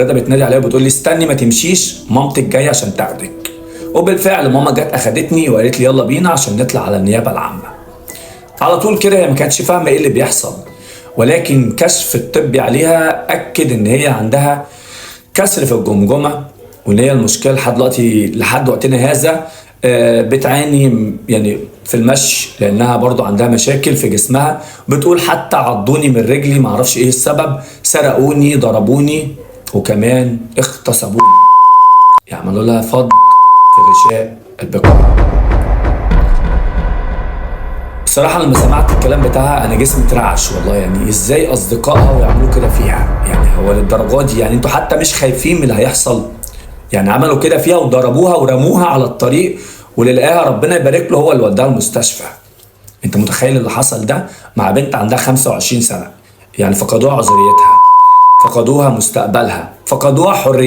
رضا بتنادي عليا وبتقول لي استني ما تمشيش، مامتك جايه عشان تاخدك. وبالفعل ماما جت اخدتني وقالت لي يلا بينا عشان نطلع على النيابه العامه. على طول كده هي ما كانتش فاهمه ايه اللي بيحصل، ولكن كشف الطبي عليها اكد ان هي عندها كسر في الجمجمه، وان هي المشكله لحد وقتنا هذا بتعاني يعني في المشي، لانها برضو عندها مشاكل في جسمها. بتقول حتى عضوني من رجلي، معرفش ايه السبب، سرقوني، ضربوني، وكمان اغتصبوني، يعملوا لها فض في غشاء البقاع. بصراحة لما سمعت الكلام بتاعها أنا جسمي اترعش والله. يعني إزاي أصدقائها ويعملوا كده فيها؟ يعني هو للدرجة دي؟ يعني أنتوا حتى مش خايفين من اللي هيحصل؟ يعني عملوا كده فيها وضربوها ورموها على الطريق، وللقاها ربنا يبارك له هو اللي وداها المستشفى. أنت متخيل اللي حصل ده مع بنت عندها 25 سنة؟ يعني فقدوها عذريتها، فقدوها مستقبلها، فقدوها حريتها.